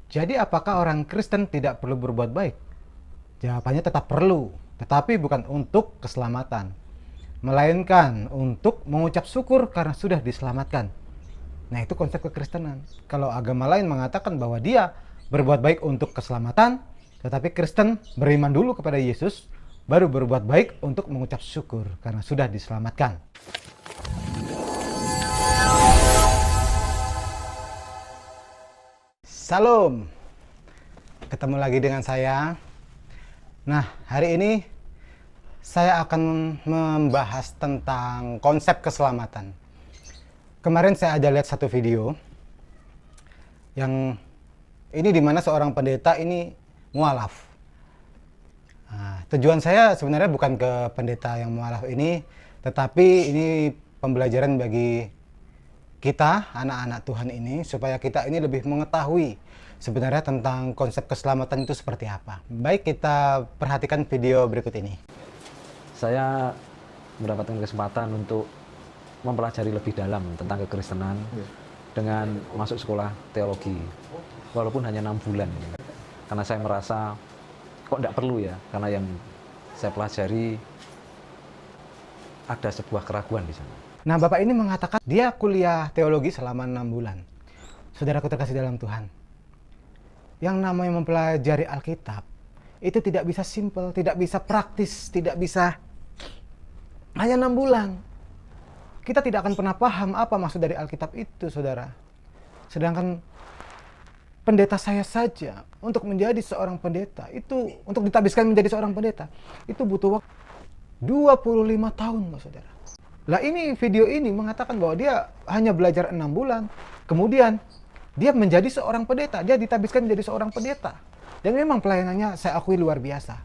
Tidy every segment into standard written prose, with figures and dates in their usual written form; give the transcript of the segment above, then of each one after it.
Jadi apakah orang Kristen tidak perlu berbuat baik? Jawabannya tetap perlu, tetapi bukan untuk keselamatan, melainkan untuk mengucap syukur karena sudah diselamatkan. Nah, itu konsep kekristenan. Kalau agama lain mengatakan bahwa dia berbuat baik untuk keselamatan, tetapi Kristen beriman dulu kepada Yesus, baru berbuat baik untuk mengucap syukur karena sudah diselamatkan. Salam, ketemu lagi dengan saya. Nah, hari ini saya akan membahas tentang konsep keselamatan. Kemarin saya ada lihat satu video yang ini dimana seorang pendeta ini mualaf. Nah, tujuan saya sebenarnya bukan ke pendeta yang mualaf ini, tetapi ini pembelajaran bagi kita, anak-anak Tuhan ini, supaya kita ini lebih mengetahui sebenarnya tentang konsep keselamatan itu seperti apa. Baik, kita perhatikan video berikut ini. Saya mendapatkan kesempatan untuk mempelajari lebih dalam tentang kekristenan dengan masuk sekolah teologi, walaupun hanya 6 bulan. Karena saya merasa kok tidak perlu ya, karena yang saya pelajari ada sebuah keraguan di sana. Nah, Bapak ini mengatakan dia kuliah teologi selama 6 bulan. Saudaraku terkasih dalam Tuhan, yang namanya mempelajari Alkitab itu tidak bisa simpel, tidak bisa praktis, tidak bisa hanya 6 bulan. Kita tidak akan pernah paham apa maksud dari Alkitab itu, saudara. Sedangkan pendeta saya saja, untuk menjadi seorang pendeta, itu untuk ditabiskan menjadi seorang pendeta, itu butuh waktu 25 tahun, loh, saudara. Lah, ini video ini mengatakan bahwa dia hanya belajar 6 bulan, kemudian dia menjadi seorang pendeta, dia ditabiskan menjadi seorang pendeta. Dan memang pelayanannya saya akui luar biasa.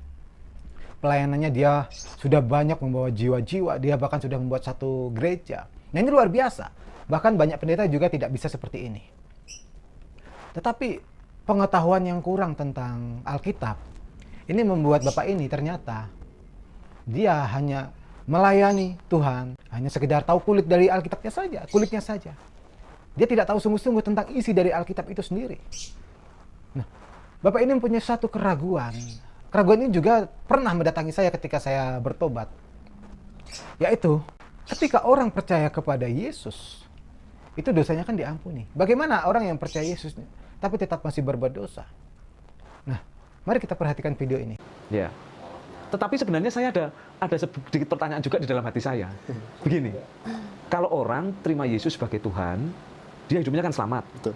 Pelayanannya dia sudah banyak membawa jiwa-jiwa, dia bahkan sudah membuat satu gereja. Nah, ini luar biasa. Bahkan banyak pendeta juga tidak bisa seperti ini. Tetapi pengetahuan yang kurang tentang Alkitab, ini membuat Bapak ini ternyata dia hanya melayani Tuhan, hanya sekedar tahu kulit dari Alkitabnya saja, kulitnya saja. Dia tidak tahu sungguh-sungguh tentang isi dari Alkitab itu sendiri. Nah, Bapak ini mempunyai satu keraguan. Keraguan ini juga pernah mendatangi saya ketika saya bertobat. Yaitu, ketika orang percaya kepada Yesus, itu dosanya kan diampuni. Bagaimana orang yang percaya Yesus, tapi tetap masih berbuat dosa? Nah, mari kita perhatikan video ini. Ya. Tetapi sebenarnya saya ada sedikit pertanyaan juga di dalam hati saya. Begini, kalau orang terima Yesus sebagai Tuhan, dia hidupnya kan selamat. Betul.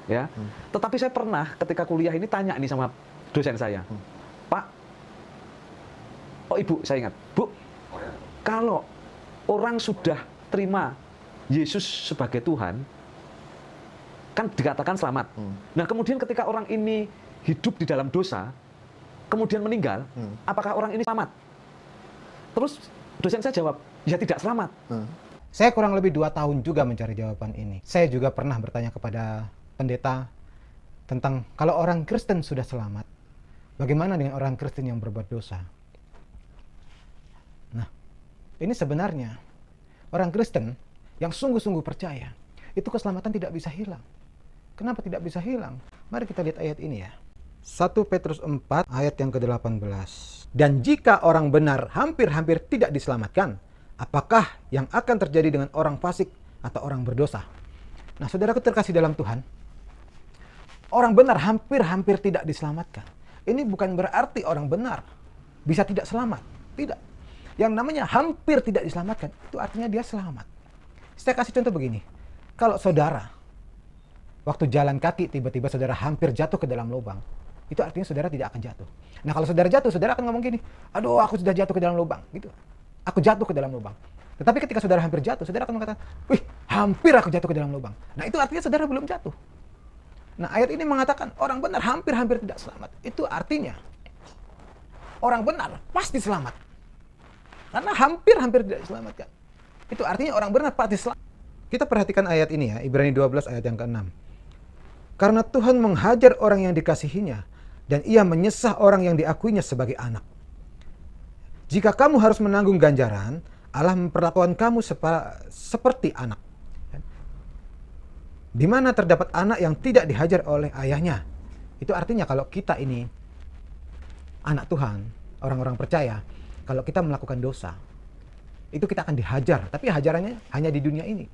Ya. Tetapi saya pernah ketika kuliah ini tanya nih sama dosen saya, Pak, oh Ibu, saya ingat, Bu, kalau orang sudah terima Yesus sebagai Tuhan, kan dikatakan selamat. Nah, kemudian ketika orang ini hidup di dalam dosa, kemudian meninggal, apakah orang ini selamat? Terus dosen saya jawab, ya tidak selamat. Saya kurang lebih 2 tahun juga mencari jawaban ini. Saya juga pernah bertanya kepada pendeta tentang kalau orang Kristen sudah selamat, bagaimana dengan orang Kristen yang berbuat dosa? Nah, ini sebenarnya orang Kristen yang sungguh-sungguh percaya, itu keselamatan tidak bisa hilang. Kenapa tidak bisa hilang? Mari kita lihat ayat ini ya. 1 Petrus 4 ayat yang ke-18. Dan jika orang benar hampir-hampir tidak diselamatkan, apakah yang akan terjadi dengan orang fasik atau orang berdosa? Nah, saudaraku terkasih dalam Tuhan, orang benar hampir-hampir tidak diselamatkan. Ini bukan berarti orang benar bisa tidak selamat. Tidak. Yang namanya hampir tidak diselamatkan, itu artinya dia selamat. Saya kasih contoh begini. Kalau saudara, waktu jalan kaki tiba-tiba saudara hampir jatuh ke dalam lubang, itu artinya saudara tidak akan jatuh. Nah, kalau saudara jatuh, saudara akan ngomong gini, aduh aku sudah jatuh ke dalam lubang. Gitu. Aku jatuh ke dalam lubang. Tetapi ketika saudara hampir jatuh, saudara akan mengatakan, wih, hampir aku jatuh ke dalam lubang. Nah, itu artinya saudara belum jatuh. Nah, ayat ini mengatakan orang benar hampir-hampir tidak selamat. Itu artinya orang benar pasti selamat. Karena hampir-hampir tidak diselamatkan. Itu artinya orang benar pasti selamat. Kita perhatikan ayat ini ya, Ibrani 12 ayat yang ke-6. Karena Tuhan menghajar orang yang dikasihinya, dan ia menyesah orang yang diakuinya sebagai anak. Jika kamu harus menanggung ganjaran, Allah memperlakukan kamu seperti anak. Di mana terdapat anak yang tidak dihajar oleh ayahnya, Itu artinya kalau kita ini anak Tuhan, orang-orang percaya, kalau kita melakukan dosa, itu kita akan dihajar. Tapi hajarannya hanya di dunia ini,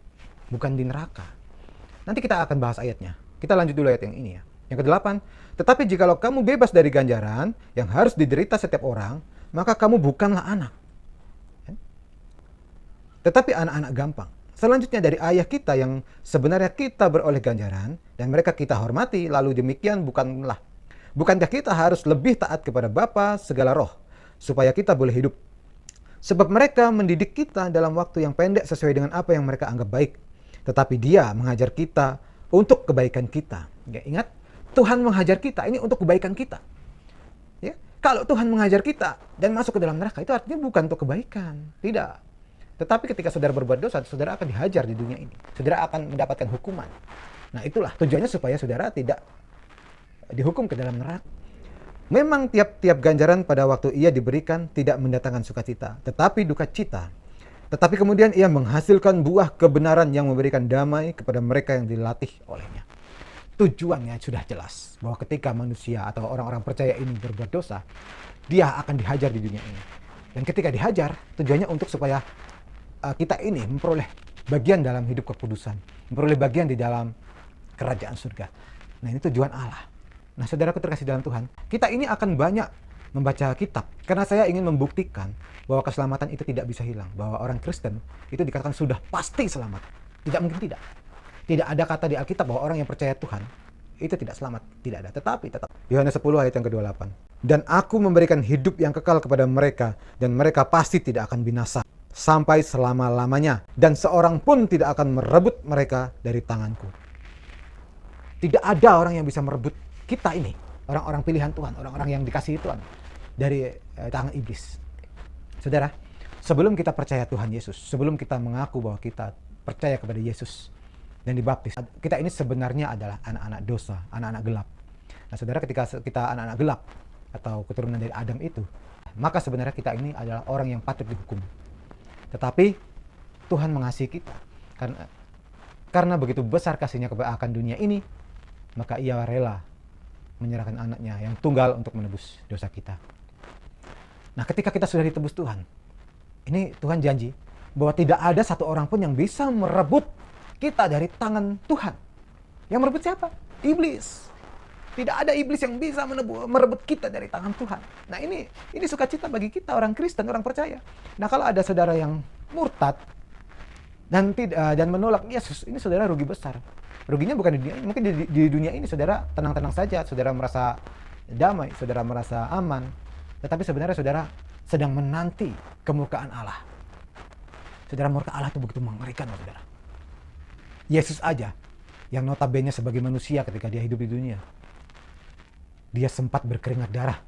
bukan di neraka. Nanti kita akan bahas ayatnya. Kita lanjut dulu ayat yang ini ya. Yang ke-8, tetapi jikalau kamu bebas dari ganjaran yang harus diderita setiap orang, maka kamu bukanlah anak. Tetapi anak-anak gampang. Selanjutnya dari ayah kita yang sebenarnya kita beroleh ganjaran dan mereka kita hormati, lalu demikian bukankah kita harus lebih taat kepada Bapa segala roh supaya kita boleh hidup? Sebab mereka mendidik kita dalam waktu yang pendek sesuai dengan apa yang mereka anggap baik. Tetapi Dia mengajar kita untuk kebaikan kita. Ya, ingat, Tuhan mengajar kita ini untuk kebaikan kita. Ya, kalau Tuhan mengajar kita dan masuk ke dalam neraka, itu artinya bukan untuk kebaikan, tidak. Tetapi ketika saudara berbuat dosa, saudara akan dihajar di dunia ini. Saudara akan mendapatkan hukuman. Nah, itulah tujuannya supaya saudara tidak dihukum ke dalam neraka. Memang tiap-tiap ganjaran pada waktu ia diberikan tidak mendatangkan sukacita, tetapi duka cita. Tetapi kemudian ia menghasilkan buah kebenaran yang memberikan damai kepada mereka yang dilatih olehnya. Tujuannya sudah jelas, bahwa ketika manusia atau orang-orang percaya ini berbuat dosa, dia akan dihajar di dunia ini. Dan ketika dihajar, tujuannya untuk supaya kita ini memperoleh bagian dalam hidup kekudusan, memperoleh bagian di dalam kerajaan surga. Nah, ini tujuan Allah. Nah, saudaraku terkasih dalam Tuhan, kita ini akan banyak membaca kitab, karena saya ingin membuktikan bahwa keselamatan itu tidak bisa hilang, bahwa orang Kristen itu dikatakan sudah pasti selamat. Tidak mungkin tidak. Tidak ada kata di Alkitab bahwa orang yang percaya Tuhan itu tidak selamat, tidak ada. Tetapi tetap Yohanes 10 ayat yang ke-28. Dan aku memberikan hidup yang kekal kepada mereka, dan mereka pasti tidak akan binasa sampai selama-lamanya, dan seorang pun tidak akan merebut mereka dari tanganku. Tidak ada orang yang bisa merebut kita ini, orang-orang pilihan Tuhan, orang-orang yang dikasihi Tuhan, dari tangan iblis. Saudara, sebelum kita percaya Tuhan Yesus, sebelum kita mengaku bahwa kita percaya kepada Yesus dan dibaptis, kita ini sebenarnya adalah anak-anak dosa, anak-anak gelap. Nah, saudara, ketika kita anak-anak gelap atau keturunan dari Adam itu, maka sebenarnya kita ini adalah orang yang patut dihukum. Tetapi Tuhan mengasihi kita karena begitu besar kasihnya akan dunia ini, maka ia rela menyerahkan anaknya yang tunggal untuk menebus dosa kita. Nah, ketika kita sudah ditebus Tuhan, ini Tuhan janji bahwa tidak ada satu orang pun yang bisa merebut kita dari tangan Tuhan. Yang merebut siapa? Iblis. Tidak ada iblis yang bisa merebut kita dari tangan Tuhan. Nah, ini sukacita bagi kita orang Kristen, orang percaya. Nah, kalau ada saudara yang murtad dan menolak Yesus, ini saudara rugi besar. Ruginya bukan di dunia ini, mungkin di dunia ini saudara tenang-tenang saja, saudara merasa damai, saudara merasa aman. Tetapi sebenarnya saudara sedang menanti kemurkaan Allah. Saudara, murka Allah itu begitu mengerikan, saudara. Yesus aja, yang notabene sebagai manusia ketika dia hidup di dunia, dia sempat berkeringat darah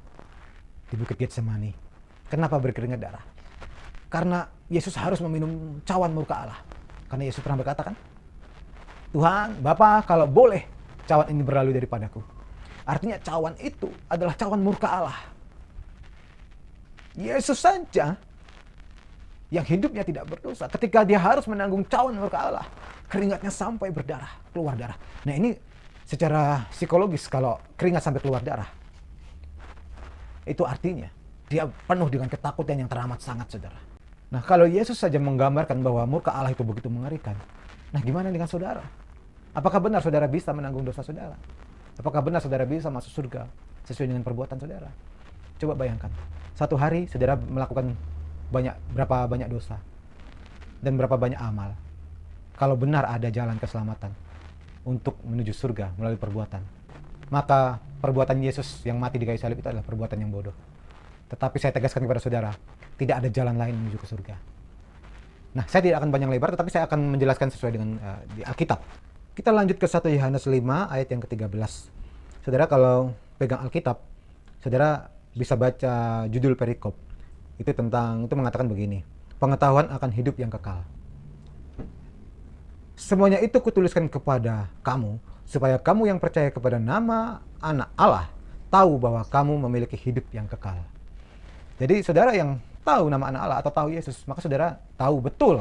di Bukit Getsemani. Kenapa berkeringat darah? Karena Yesus harus meminum cawan murka Allah. Karena Yesus pernah berkata kan, Tuhan, Bapa, kalau boleh cawan ini berlalu daripadaku. Artinya cawan itu adalah cawan murka Allah. Yesus saja yang hidupnya tidak berdosa, ketika dia harus menanggung cawan murka Allah, keringatnya sampai berdarah, keluar darah. Nah, ini secara psikologis, kalau keringat sampai keluar darah, itu artinya dia penuh dengan ketakutan yang teramat sangat, saudara. Nah, kalau Yesus saja menggambarkan bahwa murka Allah itu begitu mengerikan, nah gimana dengan saudara? Apakah benar saudara bisa menanggung dosa saudara? Apakah benar saudara bisa masuk surga sesuai dengan perbuatan saudara? Coba bayangkan, satu hari saudara melakukan berapa banyak dosa dan berapa banyak amal. Kalau benar ada jalan keselamatan untuk menuju surga melalui perbuatan, maka perbuatan Yesus yang mati di kayu salib itu adalah perbuatan yang bodoh. Tetapi saya tegaskan kepada saudara, tidak ada jalan lain menuju ke surga. Nah, saya tidak akan panjang lebar, tetapi saya akan menjelaskan sesuai dengan di Alkitab. Kita lanjut ke 1 Yohanes 5 ayat yang ke-13. Saudara, kalau pegang Alkitab, saudara bisa baca judul perikop. Itu mengatakan begini, pengetahuan akan hidup yang kekal. Semuanya itu kutuliskan kepada kamu, supaya kamu yang percaya kepada nama Anak Allah, tahu bahwa kamu memiliki hidup yang kekal. Jadi saudara yang tahu nama Anak Allah atau tahu Yesus, maka saudara tahu betul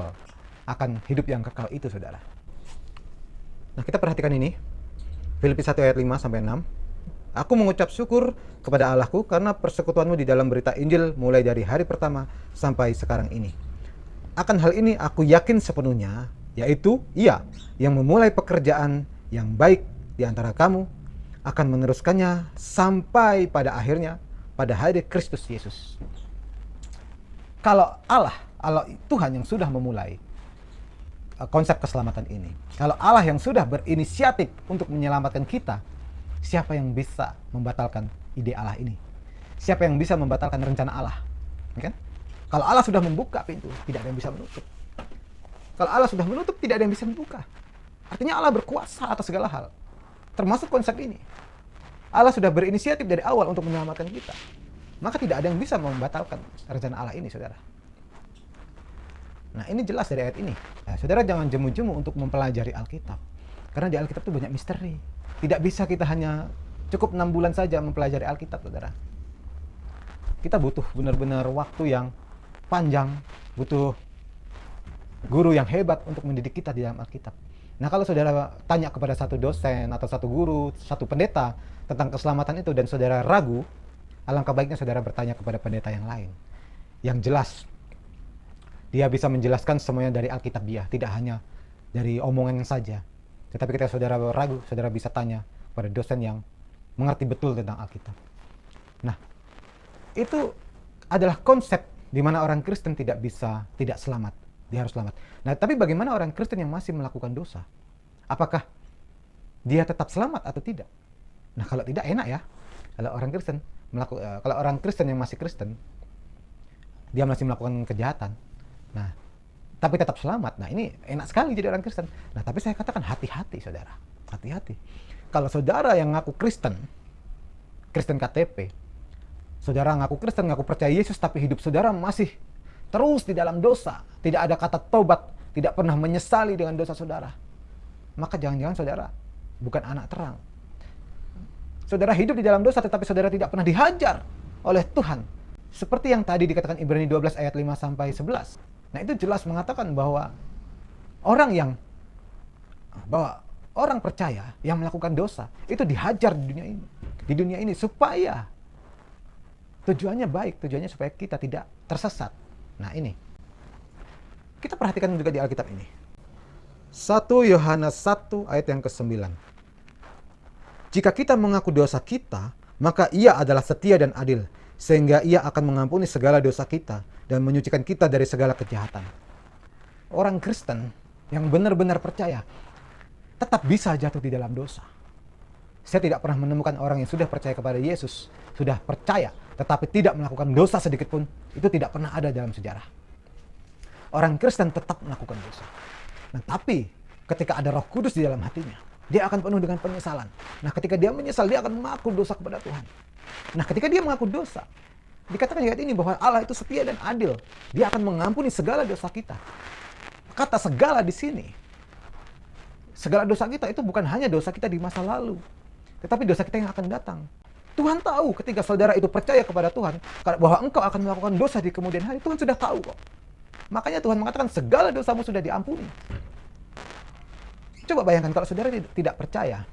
akan hidup yang kekal itu, saudara. Nah, kita perhatikan ini, Filipi 1 ayat 5-6. Aku mengucap syukur kepada Allahku karena persekutuanmu di dalam berita Injil mulai dari hari pertama sampai sekarang ini. Akan hal ini aku yakin sepenuhnya, yaitu Ia yang memulai pekerjaan yang baik di antara kamu akan meneruskannya sampai pada akhirnya pada hari Kristus Yesus. Kalau Allah Tuhan yang sudah memulai konsep keselamatan ini, kalau Allah yang sudah berinisiatif untuk menyelamatkan kita, siapa yang bisa membatalkan ide Allah ini? Siapa yang bisa membatalkan rencana Allah? Ya kan? Kalau Allah sudah membuka pintu, tidak ada yang bisa menutup. Kalau Allah sudah menutup, tidak ada yang bisa membuka. Artinya Allah berkuasa atas segala hal, termasuk konsep ini. Allah sudah berinisiatif dari awal untuk menyelamatkan kita. Maka tidak ada yang bisa membatalkan rencana Allah ini, saudara. Nah, ini jelas dari ayat ini. Nah, saudara jangan jemu-jemu untuk mempelajari Alkitab. Karena di Alkitab itu banyak misteri. Tidak bisa kita hanya cukup 6 bulan saja mempelajari Alkitab, saudara. Kita butuh benar-benar waktu yang panjang, butuh guru yang hebat untuk mendidik kita di dalam Alkitab. Nah, kalau saudara tanya kepada satu dosen atau satu guru, satu pendeta tentang keselamatan itu dan saudara ragu, alangkah baiknya saudara bertanya kepada pendeta yang lain. Yang jelas, dia bisa menjelaskan semuanya dari Alkitab dia, tidak hanya dari omongan saja. Tetapi ketika saudara ragu, saudara bisa tanya pada dosen yang mengerti betul tentang Alkitab. Nah, itu adalah konsep di mana orang Kristen tidak selamat. Dia harus selamat. Nah, tapi bagaimana orang Kristen yang masih melakukan dosa? Apakah dia tetap selamat atau tidak? Nah, kalau tidak enak ya. Kalau orang Kristen yang masih Kristen, dia masih melakukan kejahatan. Nah, tapi tetap selamat. Nah, ini enak sekali jadi orang Kristen. Nah, tapi saya katakan hati-hati, saudara. Hati-hati. Kalau saudara yang ngaku Kristen KTP, saudara ngaku Kristen, ngaku percaya Yesus, tapi hidup saudara masih terus di dalam dosa, tidak ada kata tobat, tidak pernah menyesali dengan dosa saudara, maka jangan-jangan saudara bukan anak terang. Saudara hidup di dalam dosa, tetapi saudara tidak pernah dihajar oleh Tuhan. Seperti yang tadi dikatakan Ibrani 12 ayat 5-11. Nah, itu jelas mengatakan bahwa orang percaya yang melakukan dosa itu dihajar di dunia ini supaya tujuannya baik, tujuannya supaya kita tidak tersesat. Nah, ini kita perhatikan juga di Alkitab ini. 1 Yohanes 1 ayat yang ke-9. Jika kita mengaku dosa kita, maka Ia adalah setia dan adil, sehingga Ia akan mengampuni segala dosa kita dan menyucikan kita dari segala kejahatan. Orang Kristen yang benar-benar percaya tetap bisa jatuh di dalam dosa. Saya tidak pernah menemukan orang yang sudah percaya kepada Yesus, sudah percaya, tetapi tidak melakukan dosa sedikit pun. Itu tidak pernah ada dalam sejarah. Orang Kristen tetap melakukan dosa. Nah, tapi ketika ada Roh Kudus di dalam hatinya, dia akan penuh dengan penyesalan. Nah, ketika dia menyesal, dia akan mengaku dosa kepada Tuhan. Nah, ketika dia mengaku dosa, dikatakan di ayat ini bahwa Allah itu setia dan adil. Dia akan mengampuni segala dosa kita. Kata segala di sini, segala dosa kita itu bukan hanya dosa kita di masa lalu, tetapi dosa kita yang akan datang. Tuhan tahu ketika saudara itu percaya kepada Tuhan bahwa engkau akan melakukan dosa di kemudian hari. Tuhan sudah tahu kok. Makanya Tuhan mengatakan segala dosamu sudah diampuni. Coba bayangkan kalau saudara tidak percaya.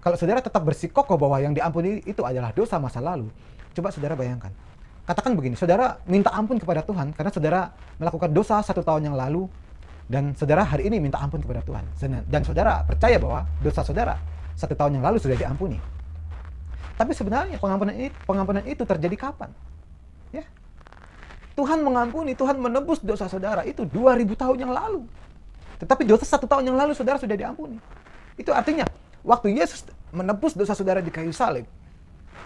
Kalau saudara tetap bersikukuh bahwa yang diampuni itu adalah dosa masa lalu. Coba saudara bayangkan. Katakan begini, saudara minta ampun kepada Tuhan karena saudara melakukan dosa 1 tahun yang lalu. Dan saudara hari ini minta ampun kepada Tuhan. Dan saudara percaya bahwa dosa saudara 1 tahun yang lalu sudah diampuni. Tapi sebenarnya pengampunan itu terjadi kapan? Ya. Tuhan mengampuni, Tuhan menebus dosa saudara itu 2000 tahun yang lalu. Tetapi dosa 1 tahun yang lalu saudara sudah diampuni. Itu artinya waktu Yesus menebus dosa saudara di kayu salib,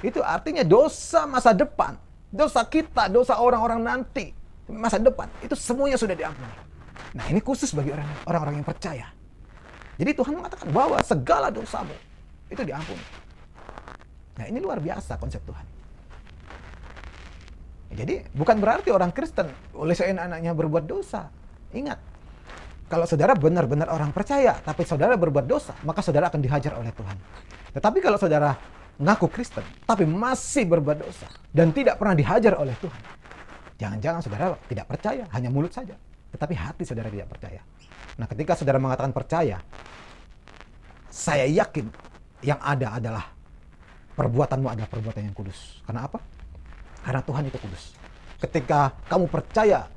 itu artinya dosa masa depan, dosa kita, dosa orang-orang nanti, masa depan, itu semuanya sudah diampuni. Nah, ini khusus bagi orang-orang yang percaya. Jadi Tuhan mengatakan bahwa segala dosamu itu diampuni. Nah, ini luar biasa konsep Tuhan. Jadi bukan berarti orang Kristen oleh seenak-enaknya berbuat dosa. Ingat, kalau saudara benar-benar orang percaya, tapi saudara berbuat dosa, maka saudara akan dihajar oleh Tuhan. Tetapi kalau saudara ngaku Kristen, tapi masih berbuat dosa, dan tidak pernah dihajar oleh Tuhan, jangan-jangan saudara tidak percaya, hanya mulut saja. Tetapi hati saudara tidak percaya. Nah, ketika saudara mengatakan percaya, saya yakin yang ada adalah perbuatanmu adalah perbuatan yang kudus. Karena apa? Karena Tuhan itu kudus. Ketika kamu percaya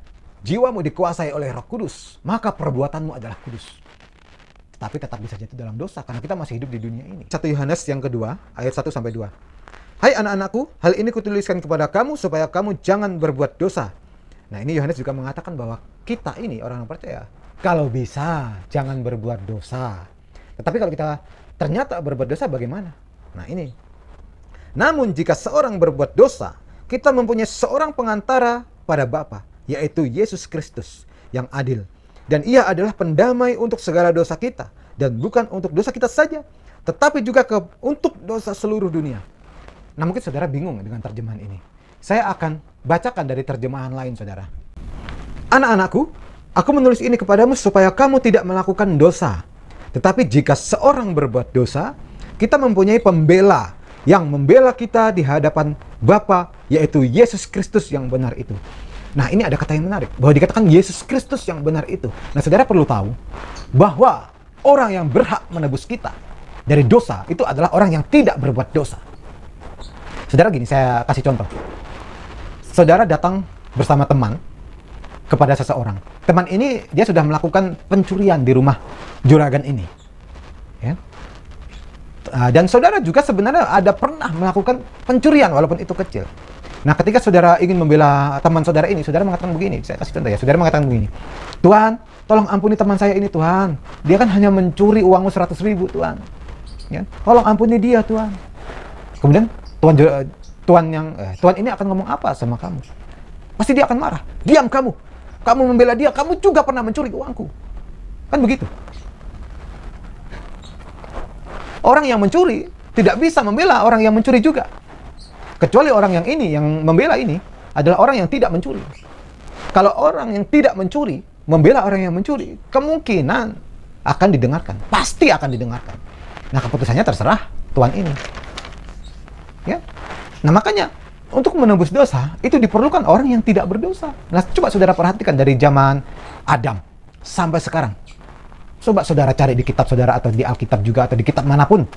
jiwamu dikuasai oleh Roh Kudus, maka perbuatanmu adalah kudus. Tetapi tetap bisa jatuh dalam dosa karena kita masih hidup di dunia ini. 1 Yohanes yang kedua, ayat 1-2. Hai anak-anakku, hal ini kutuliskan kepada kamu supaya kamu jangan berbuat dosa. Nah, ini Yohanes juga mengatakan bahwa kita ini orang yang percaya, kalau bisa jangan berbuat dosa. Tetapi kalau kita ternyata berbuat dosa bagaimana? Nah, ini. Namun jika seorang berbuat dosa, kita mempunyai seorang pengantara pada Bapa, yaitu Yesus Kristus yang adil. Dan ia adalah pendamai untuk segala dosa kita. Dan bukan untuk dosa kita saja, tetapi juga untuk dosa seluruh dunia. Nah, mungkin saudara bingung dengan terjemahan ini. Saya akan bacakan dari terjemahan lain, saudara. Anak-anakku, aku menulis ini kepadamu supaya kamu tidak melakukan dosa. Tetapi jika seorang berbuat dosa, kita mempunyai pembela yang membela kita di hadapan Bapa, yaitu Yesus Kristus yang benar itu. Nah, ini ada kata yang menarik, bahwa dikatakan Yesus Kristus yang benar itu. Nah, saudara perlu tahu bahwa orang yang berhak menebus kita dari dosa itu adalah orang yang tidak berbuat dosa. Saudara, gini, saya kasih contoh. Saudara datang bersama teman kepada seseorang. Teman ini dia sudah melakukan pencurian di rumah juragan ini. Ya. Dan saudara juga sebenarnya ada pernah melakukan pencurian walaupun itu kecil. Nah, ketika saudara ingin membela teman saudara ini, saudara mengatakan begini, saya kasih contoh ya, saudara mengatakan begini, Tuhan, tolong ampuni teman saya ini, Tuhan. Dia kan hanya mencuri uangmu 100.000, Tuhan. Ya, tolong ampuni dia, Tuhan. Kemudian Tuhan ini akan ngomong apa sama kamu? Pasti dia akan marah. Diam kamu. Kamu membela dia, kamu juga pernah mencuri uangku. Kan begitu. Orang yang mencuri tidak bisa membela orang yang mencuri juga. Kecuali orang yang ini, yang membela ini, adalah orang yang tidak mencuri. Kalau orang yang tidak mencuri, membela orang yang mencuri, kemungkinan akan didengarkan. Pasti akan didengarkan. Nah, keputusannya terserah Tuhan ini. Ya. Nah, makanya, untuk menebus dosa, itu diperlukan orang yang tidak berdosa. Nah, coba saudara perhatikan dari zaman Adam sampai sekarang. Coba saudara cari di kitab saudara, atau di Alkitab juga, atau di kitab manapun.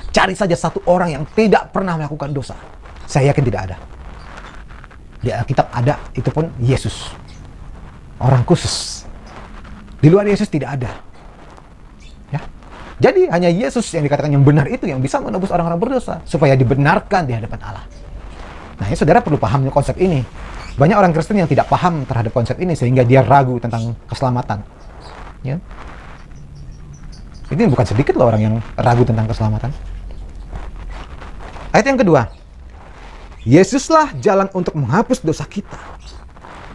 Cari saja satu orang yang tidak pernah melakukan dosa. Saya yakin tidak ada. Di Alkitab ada, itu pun Yesus. Orang khusus. Di luar Yesus tidak ada. Ya. Jadi hanya Yesus yang dikatakan yang benar itu yang bisa menebus orang-orang berdosa. Supaya dibenarkan di hadapan Allah. Nah, ya, saudara perlu paham konsep ini. Banyak orang Kristen yang tidak paham terhadap konsep ini sehingga dia ragu tentang keselamatan. Ya. Ini bukan sedikit loh orang yang ragu tentang keselamatan. Ayat yang kedua, Yesuslah jalan untuk menghapus dosa kita.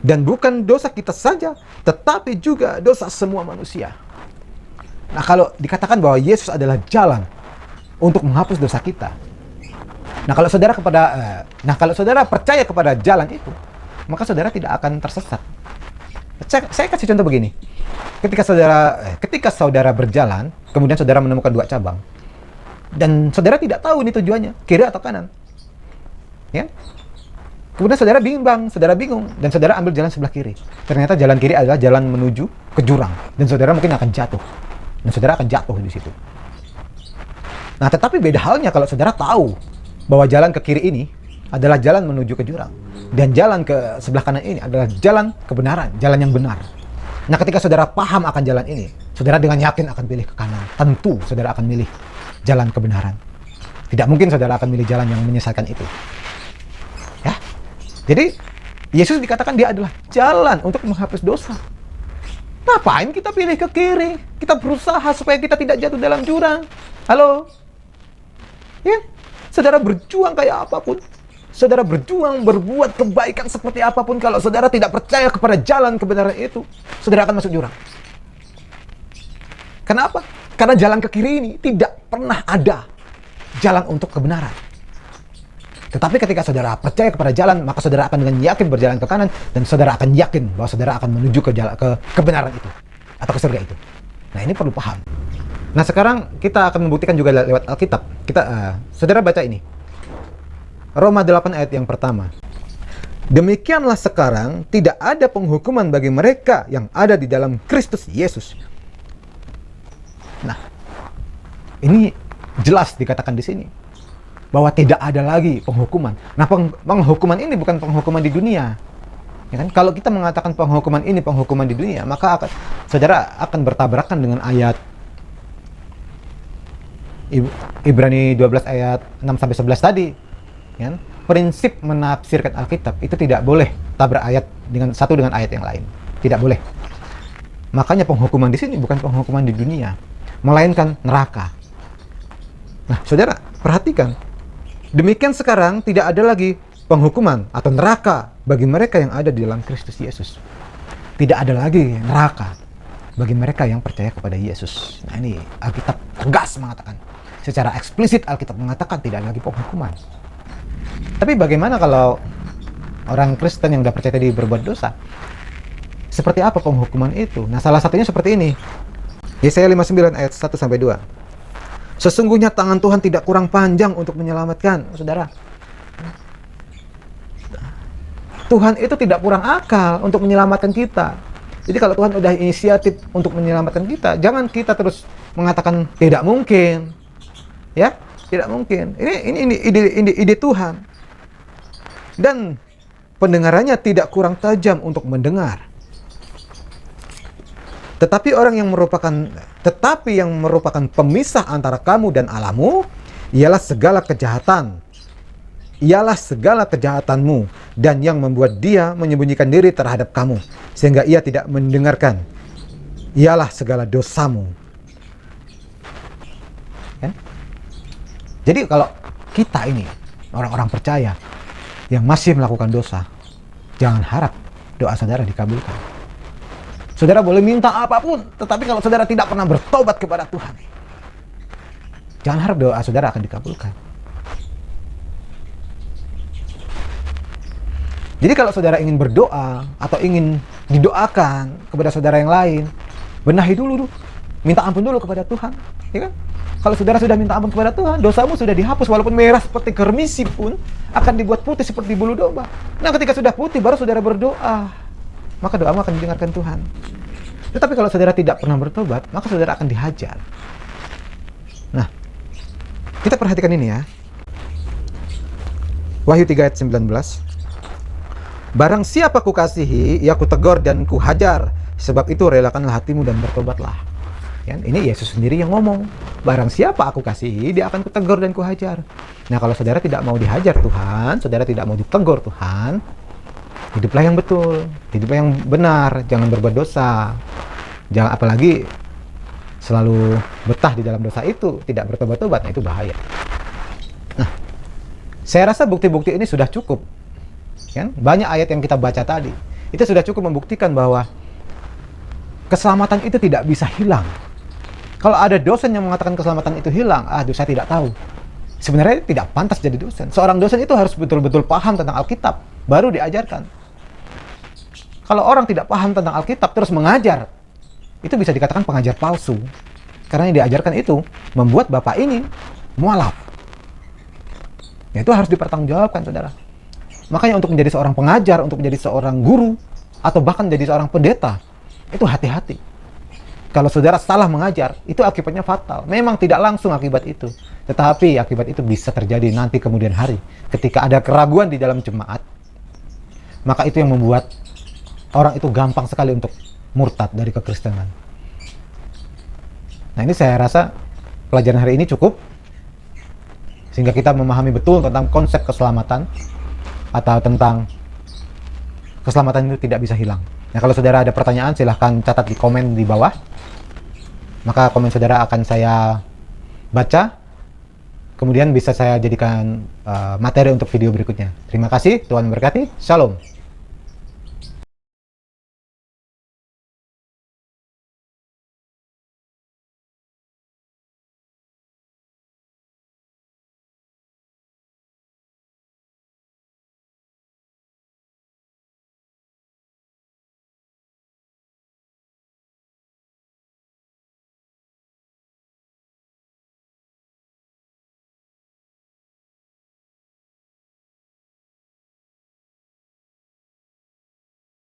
Dan bukan dosa kita saja, tetapi juga dosa semua manusia. Nah, kalau dikatakan bahwa Yesus adalah jalan untuk menghapus dosa kita. Nah, kalau saudara percaya kepada jalan itu, maka saudara tidak akan tersesat. Saya kasih contoh begini. Ketika saudara berjalan, kemudian saudara menemukan 2 cabang. Dan saudara tidak tahu ini tujuannya, kiri atau kanan. Ya. Kemudian saudara bingung, dan saudara ambil jalan sebelah kiri. Ternyata jalan kiri adalah jalan menuju ke jurang, dan saudara mungkin akan jatuh. Dan saudara akan jatuh di situ. Nah, tetapi beda halnya kalau saudara tahu bahwa jalan ke kiri ini adalah jalan menuju ke jurang, dan jalan ke sebelah kanan ini adalah jalan kebenaran, jalan yang benar. Nah, ketika saudara paham akan jalan ini, saudara dengan yakin akan pilih ke kanan. Tentu saudara akan milih jalan kebenaran. Tidak mungkin saudara akan milih jalan yang menyesatkan itu. Ya. Jadi, Yesus dikatakan dia adalah jalan untuk menghapus dosa. Ngapain kita pilih ke kiri? Kita berusaha supaya kita tidak jatuh dalam jurang. Halo? Ya, saudara berjuang kayak apapun. Saudara berjuang berbuat kebaikan seperti apapun. Kalau saudara tidak percaya kepada jalan kebenaran itu, saudara akan masuk jurang. Kenapa? Karena jalan ke kiri ini tidak pernah ada jalan untuk kebenaran. Tetapi ketika saudara percaya kepada jalan, maka saudara akan dengan yakin berjalan ke kanan, dan saudara akan yakin bahwa saudara akan menuju ke kebenaran itu, atau ke surga itu. Nah, ini perlu paham. Nah, sekarang kita akan membuktikan juga lewat Alkitab. Saudara baca ini. Roma 8 ayat yang pertama. Demikianlah sekarang tidak ada penghukuman bagi mereka yang ada di dalam Kristus Yesus. Nah, ini jelas dikatakan di sini bahwa tidak ada lagi penghukuman. Nah, penghukuman ini bukan penghukuman di dunia. Ya kan? Kalau kita mengatakan penghukuman ini penghukuman di dunia, maka saudara akan bertabrakan dengan ayat Ibrani 12 ayat 6 sampai 11 tadi. Ya kan? Prinsip menafsirkan Alkitab itu tidak boleh tabrak ayat satu dengan ayat yang lain. Tidak boleh. Makanya penghukuman di sini bukan penghukuman di dunia, melainkan neraka. Nah, saudara, perhatikan. Demikian sekarang tidak ada lagi penghukuman atau neraka bagi mereka yang ada di dalam Kristus Yesus. Tidak ada lagi neraka bagi mereka yang percaya kepada Yesus. Nah, ini Alkitab tegas mengatakan. Secara eksplisit Alkitab mengatakan tidak ada lagi penghukuman. Tapi bagaimana kalau orang Kristen yang sudah percaya tadi berbuat dosa? Seperti apa penghukuman itu? Nah, salah satunya seperti ini. Yesaya 59 ayat 1 sampai 2. Sesungguhnya tangan Tuhan tidak kurang panjang untuk menyelamatkan, saudara. Tuhan itu tidak kurang akal untuk menyelamatkan kita. Jadi kalau Tuhan udah inisiatif untuk menyelamatkan kita, jangan kita terus mengatakan tidak mungkin. Ya, tidak mungkin. Ini ide Tuhan. Dan pendengarannya tidak kurang tajam untuk mendengar. Tetapi yang merupakan pemisah antara kamu dan Allahmu ialah segala kejahatanmu dan yang membuat dia menyembunyikan diri terhadap kamu sehingga ia tidak mendengarkan ialah segala dosamu. Ya? Jadi kalau kita ini orang-orang percaya yang masih melakukan dosa, jangan harap doa saudara dikabulkan. Saudara boleh minta apapun, tetapi kalau saudara tidak pernah bertobat kepada Tuhan, jangan harap doa saudara akan dikabulkan. Jadi kalau saudara ingin berdoa atau ingin didoakan kepada saudara yang lain, benahi dulu, minta ampun dulu kepada Tuhan, ya kan? Kalau saudara sudah minta ampun kepada Tuhan, dosamu sudah dihapus, walaupun merah seperti kermisi pun akan dibuat putih seperti bulu domba. Nah, ketika sudah putih baru saudara berdoa, maka doamu akan didengarkan Tuhan. Tetapi kalau saudara tidak pernah bertobat, maka saudara akan dihajar. Nah, kita perhatikan ini ya. Wahyu 3 ayat 19. Barang siapa kukasihi, ia kutegur dan kuhajar. Sebab itu relakanlah hatimu dan bertobatlah. Ya, ini Yesus sendiri yang ngomong. Barang siapa aku kasihi, dia akan kutegur dan kuhajar. Nah, kalau saudara tidak mau dihajar Tuhan, saudara tidak mau ditegur Tuhan, hiduplah yang betul, hiduplah yang benar, jangan berbuat dosa. Jangan apalagi selalu betah di dalam dosa itu, tidak bertobat-tobat, nah itu bahaya. Nah, saya rasa bukti-bukti ini sudah cukup. Kan? Banyak ayat yang kita baca tadi, itu sudah cukup membuktikan bahwa keselamatan itu tidak bisa hilang. Kalau ada dosen yang mengatakan keselamatan itu hilang, saya tidak tahu. Sebenarnya tidak pantas jadi dosen. Seorang dosen itu harus betul-betul paham tentang Alkitab, baru diajarkan. Kalau orang tidak paham tentang Alkitab terus mengajar, itu bisa dikatakan pengajar palsu. Karena yang diajarkan itu membuat bapak ini mualaf. Ya, itu harus dipertanggungjawabkan, saudara. Makanya untuk menjadi seorang pengajar, untuk menjadi seorang guru, atau bahkan menjadi seorang pendeta, itu hati-hati. Kalau saudara salah mengajar, itu akibatnya fatal. Memang tidak langsung akibat itu, tetapi akibat itu bisa terjadi nanti kemudian hari. Ketika ada keraguan di dalam jemaat, maka itu yang membuat orang itu gampang sekali untuk murtad dari kekristenan. Nah, ini saya rasa pelajaran hari ini cukup, sehingga kita memahami betul tentang konsep keselamatan, atau tentang keselamatan itu tidak bisa hilang. Nah, kalau saudara ada pertanyaan, silahkan catat di komen di bawah. Maka komen saudara akan saya baca. Kemudian bisa saya jadikan materi untuk video berikutnya. Terima kasih, Tuhan memberkati. Shalom.